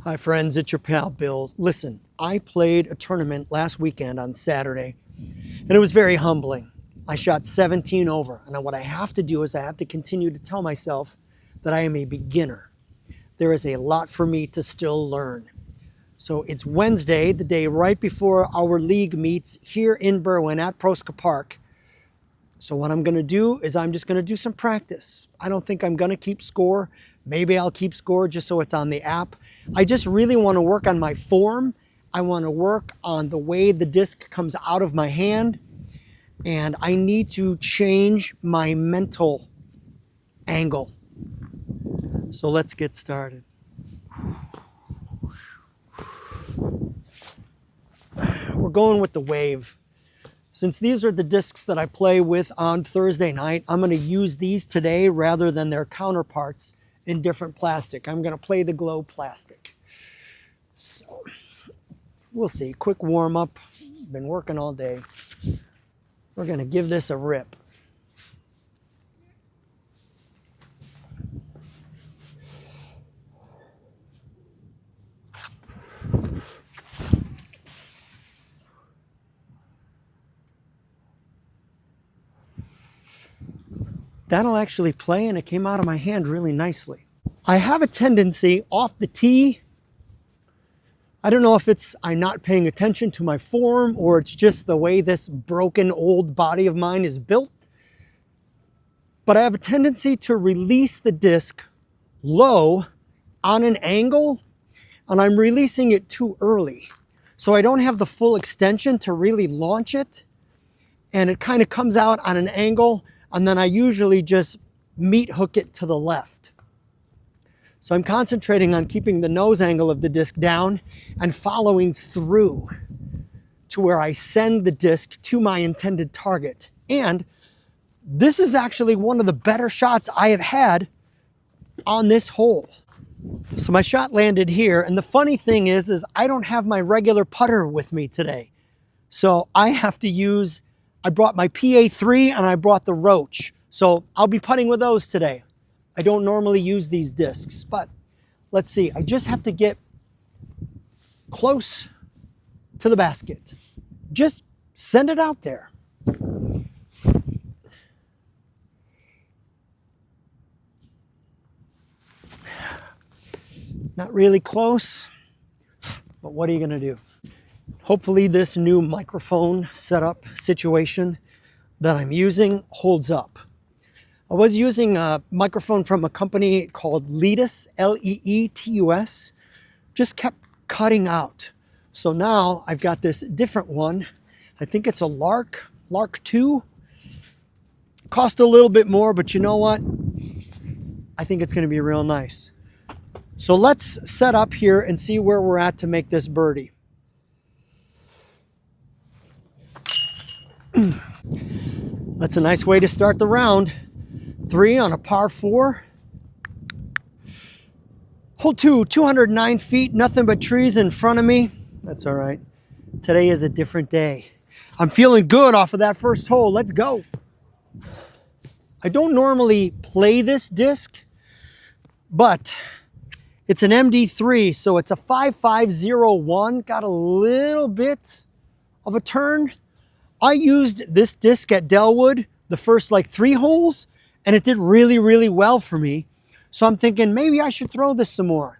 Hi friends, it's your pal Bill. Listen, I played a tournament last weekend on Saturday, and it was very humbling. I shot 17 over, and what I have to do is I have to continue to tell myself that I am a beginner. There is a lot for me to still learn. So it's Wednesday, the day right before our league meets here in Berwyn at Proska Park. So what I'm going to do is I'm just going to do some practice. I don't think I'm going to keep score. Maybe I'll keep score just so it's on the app. I just really want to work on my form. I want to work on the way the disc comes out of my hand. And I need to change my mental angle. So let's get started. We're going with the Wave. Since these are the discs that I play with on Thursday night, I'm going to use these today rather than their counterparts in different plastic. I'm going to play the Glow plastic. So we'll see. Quick warm up. Been working all day. We're going to give this a rip. That'll actually play, and it came out of my hand really nicely. I have a tendency off the tee. I don't know if it's I'm not paying attention to my form or it's just the way this broken old body of mine is built. But I have a tendency to release the disc low on an angle, and I'm releasing it too early. So I don't have the full extension to really launch it, and it kind of comes out on an angle, and then I usually just meat hook it to the left. So I'm concentrating on keeping the nose angle of the disc down and following through to where I send the disc to my intended target. And this is actually one of the better shots I have had on this hole. So my shot landed here, and the funny thing is I don't have my regular putter with me today. So I have to use, I brought my PA3 and I brought the Roach. So I'll be putting with those today. I don't normally use these discs, but let's see. I just have to get close to the basket. Just send it out there. Not really close, but what are you gonna do? Hopefully this new microphone setup situation that I'm using holds up. I was using a microphone from a company called Leetus, L-E-E-T-U-S, just kept cutting out. So now I've got this different one. I think it's a Lark 2. Cost a little bit more, but you know what? I think it's gonna be real nice. So let's set up here and see where we're at to make this birdie. That's a nice way to start the round. 3 on a par 4. Hole 2, 209 feet, nothing but trees in front of me. That's all right. Today is a different day. I'm feeling good off of that first hole. Let's go. I don't normally play this disc, but it's an MD3, so it's a 5501. Got a little bit of a turn. I used this disc at Delwood the first like 3 holes, and it did really, really well for me. So I'm thinking maybe I should throw this some more.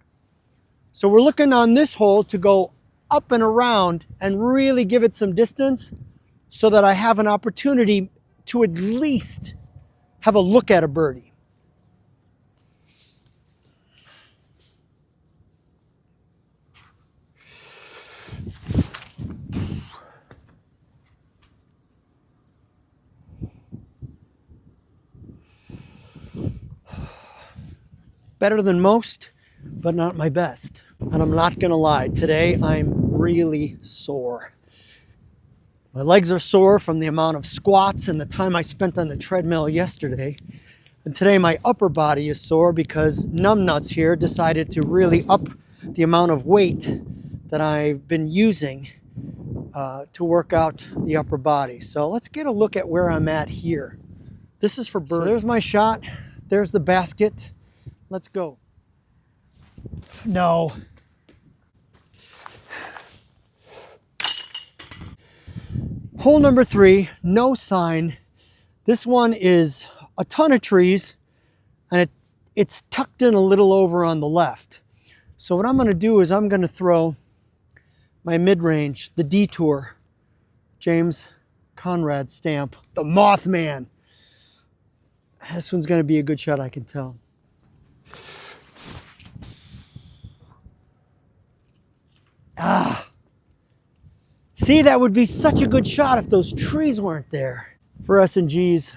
So we're looking on this hole to go up and around and really give it some distance so that I have an opportunity to at least have a look at a birdie. Better than most, but not my best. And I'm not gonna lie, today I'm really sore. My legs are sore from the amount of squats and the time I spent on the treadmill yesterday. And today my upper body is sore because Numbnuts here decided to really up the amount of weight that I've been using to work out the upper body. So let's get a look at where I'm at here. This is for birdie. So there's my shot. There's the basket. Let's go. No, Hole number 3, no sign. This one is a ton of trees, and it's tucked in a little over on the left. So what I'm gonna do is I'm gonna throw my mid-range, the Detour, James Conrad stamp, the Mothman. This one's gonna be a good shot, I can tell. See, that would be such a good shot if those trees weren't there. For S&Gs.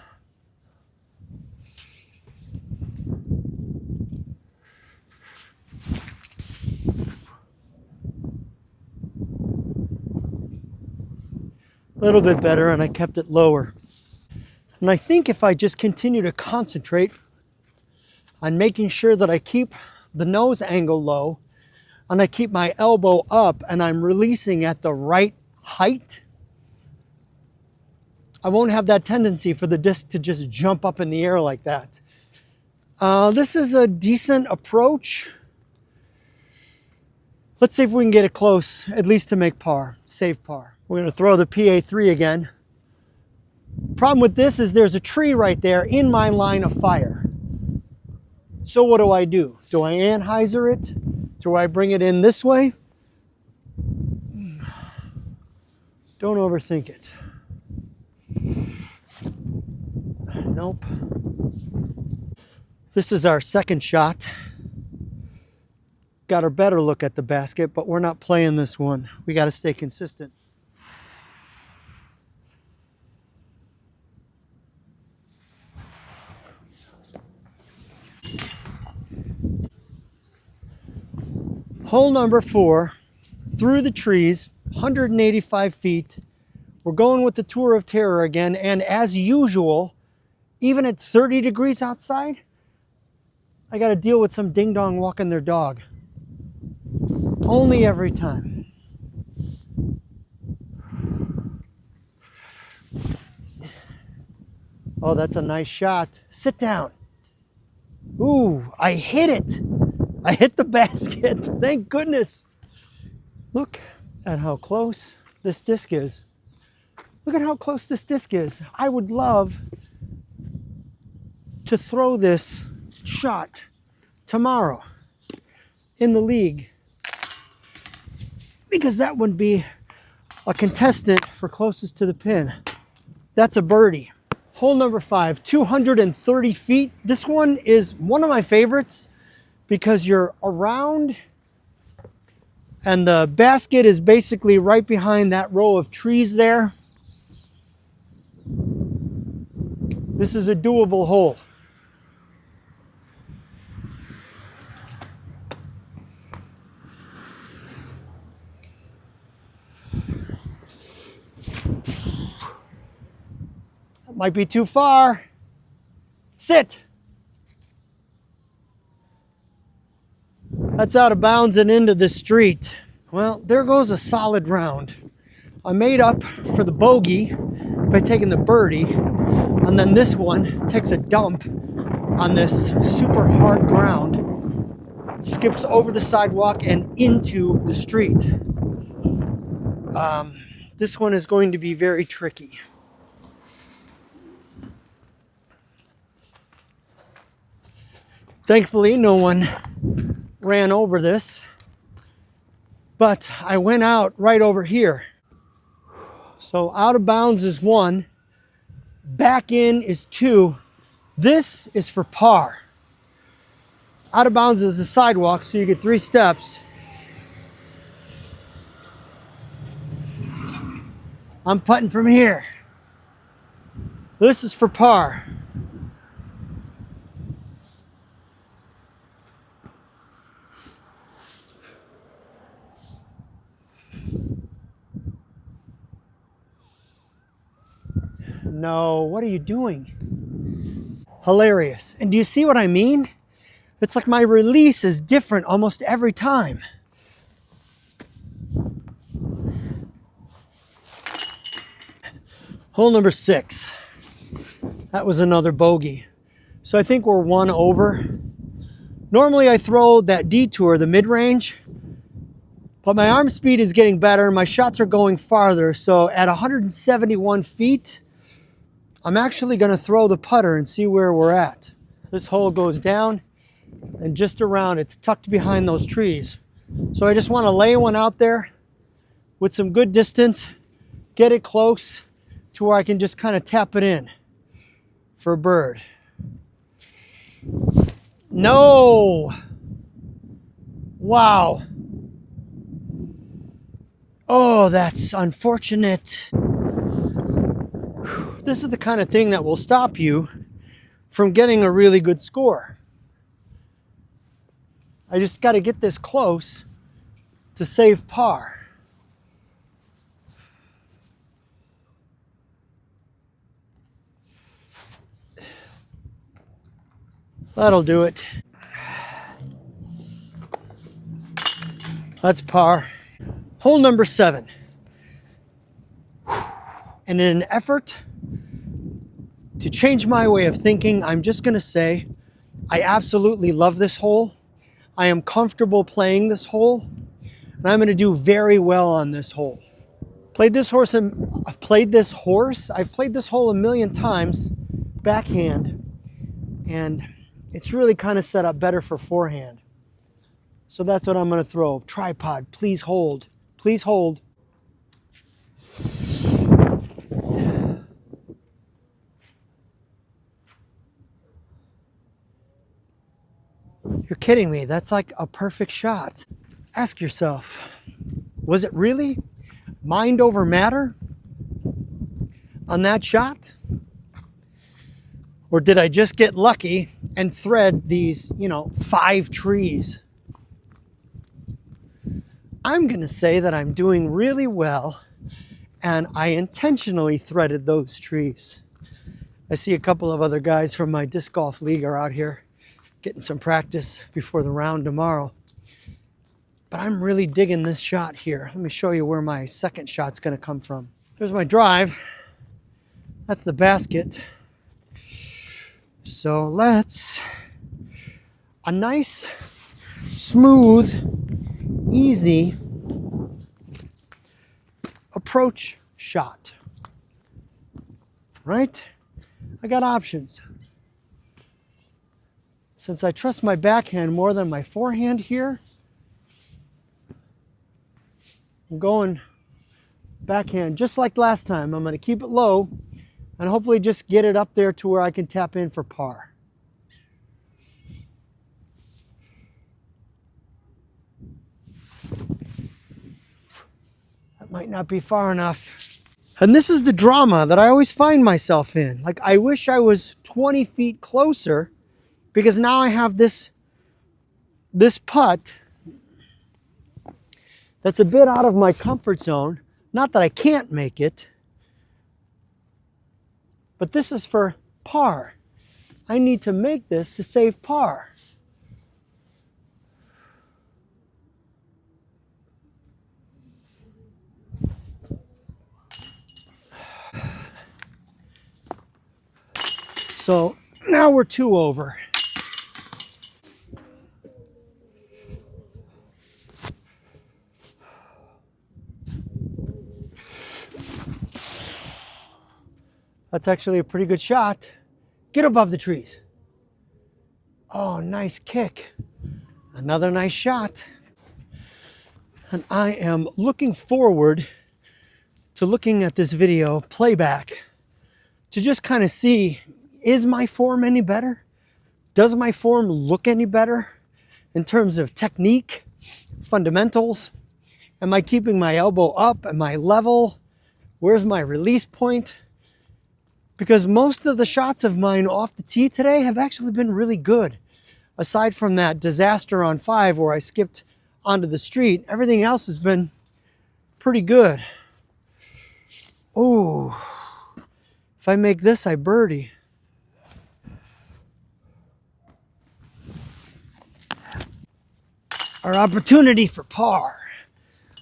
A little bit better, and I kept it lower. And I think if I just continue to concentrate on making sure that I keep the nose angle low and I keep my elbow up and I'm releasing at the right height, I won't have that tendency for the disc to just jump up in the air like that. This is a decent approach. Let's see if we can get it close, at least to make par, save par. We're gonna throw the PA3 again. Problem with this is there's a tree right there in my line of fire. So what do? Do I Anheuser it? Do I bring it in this way? Don't overthink it. Nope. This is our second shot. Got a better look at the basket, but we're not playing this one. We got to stay consistent. Hole number 4, through the trees, 185 feet. We're going with the Tour of Terror again, and as usual, even at 30 degrees outside, I got to deal with some ding-dong walking their dog. Only every time. Oh, that's a nice shot. Sit down. Ooh, I hit it. I hit the basket. Thank goodness. Look at how close this disc is. Look at how close this disc is. I would love to throw this shot tomorrow in the league, because that would be a contestant for closest to the pin. That's a birdie. Hole number 5, 230 feet. This one is one of my favorites because you're around and the basket is basically right behind that row of trees there. This is a doable hole. That might be too far. Sit. That's out of bounds and into the street. Well, there goes a solid round. I made up for the bogey by taking the birdie, and then this one takes a dump on this super hard ground, skips over the sidewalk and into the street. This one is going to be very tricky. Thankfully, no one ran over this, but I went out right over here. So out of bounds is 1, back in is 2. This is for par. Out of bounds is the sidewalk, so you get 3 steps. I'm putting from here. This is for par. No, what are you doing? Hilarious. And do you see what I mean? It's like my release is different almost every time. Hole number 6. That was another bogey. So I think we're 1 over. Normally I throw that Detour, the mid-range, But my arm speed is getting better. My shots are going farther. So at 171 feet, I'm actually going to throw the putter and see where we're at. This hole goes down and just around. It's tucked behind those trees. So I just want to lay one out there with some good distance, get it close to where I can just kind of tap it in for a bird. No! Wow. Oh, that's unfortunate. This is the kind of thing that will stop you from getting a really good score. I just got to get this close to save par. That'll do it. That's par. Hole number 7. And in an effort to change my way of thinking, I'm just going to say I absolutely love this hole. I am comfortable playing this hole, and I'm going to do very well on this hole. I've played this hole a million times backhand, and it's really kind of set up better for forehand. So that's what I'm going to throw. Tripod, please hold. Please hold. You're kidding me. That's like a perfect shot. Ask yourself, was it really mind over matter on that shot? Or did I just get lucky and thread these, 5 trees? I'm going to say that I'm doing really well, and I intentionally threaded those trees. I see a couple of other guys from my disc golf league are out here getting some practice before the round tomorrow. But I'm really digging this shot here. Let me show you where my second shot's going to come from. There's my drive. That's the basket. So let's, a nice, smooth, easy approach shot. Right? I got options. Since I trust my backhand more than my forehand here, I'm going backhand just like last time. I'm going to keep it low and hopefully just get it up there to where I can tap in for par. That might not be far enough. And this is the drama that I always find myself in. Like, I wish I was 20 feet closer, because now I have this putt that's a bit out of my comfort zone. Not that I can't make it, but this is for par. I need to make this to save par. So now we're 2 over. That's actually a pretty good shot. Get above the trees. Oh, nice kick. Another nice shot. And I am looking forward to looking at this video playback to just kind of see, is my form any better? Does my form look any better in terms of technique, fundamentals? Am I keeping my elbow up? Am I level? Where's my release point? Because most of the shots of mine off the tee today have actually been really good. Aside from that disaster on 5 where I skipped onto the street, everything else has been pretty good. Oh, if I make this, I birdie. Our opportunity for par.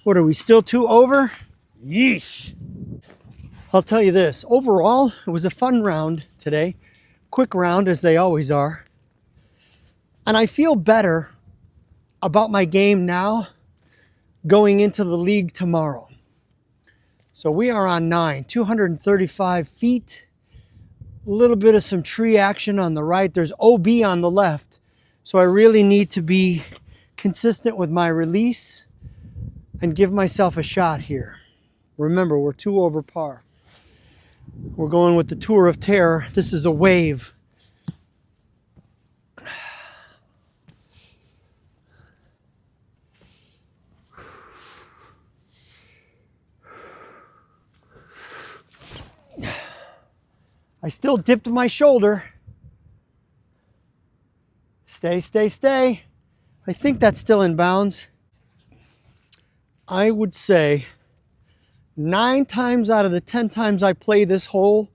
What are we, still 2 over? Yeesh. I'll tell you this, overall, it was a fun round today. Quick round, as they always are. And I feel better about my game now going into the league tomorrow. So we are on 9, 235 feet. A little bit of some tree action on the right. There's OB on the left. So I really need to be consistent with my release and give myself a shot here. Remember, we're 2 over par. We're going with the Tour of Terror. This is a wave. I still dipped my shoulder. Stay, stay, stay. I think that's still in bounds. I would say 9 times out of the 10 times I play this hole,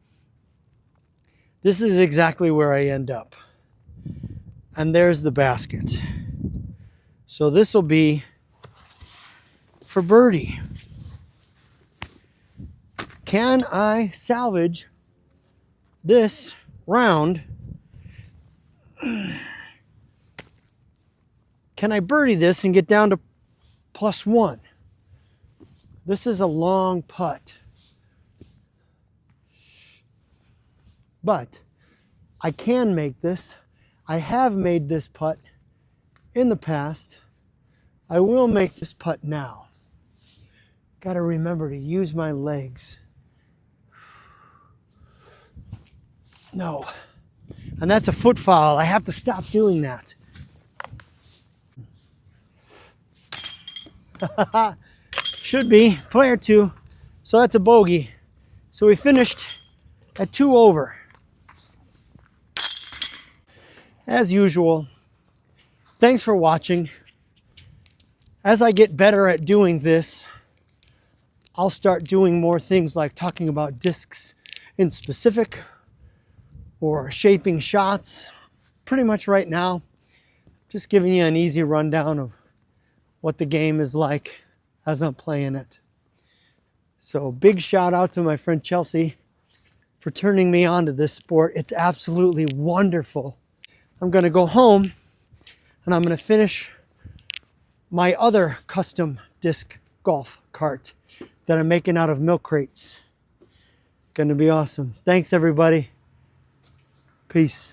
this is exactly where I end up. And there's the basket. So this will be for birdie. Can I salvage this round? Can I birdie this and get down to +1? This is a long putt. But I can make this. I have made this putt in the past. I will make this putt now. Got to remember to use my legs. No. And that's a foot foul. I have to stop doing that. Should be. Player 2. So that's a bogey. So we finished at 2 over. As usual, thanks for watching. As I get better at doing this, I'll start doing more things like talking about discs in specific or shaping shots. Pretty much right now, just giving you an easy rundown of what the game is like as I'm playing it. So big shout out to my friend Chelsea for turning me on to this sport. It's absolutely wonderful. I'm gonna go home and I'm gonna finish my other custom disc golf cart that I'm making out of milk crates. Gonna be awesome. Thanks everybody. Peace.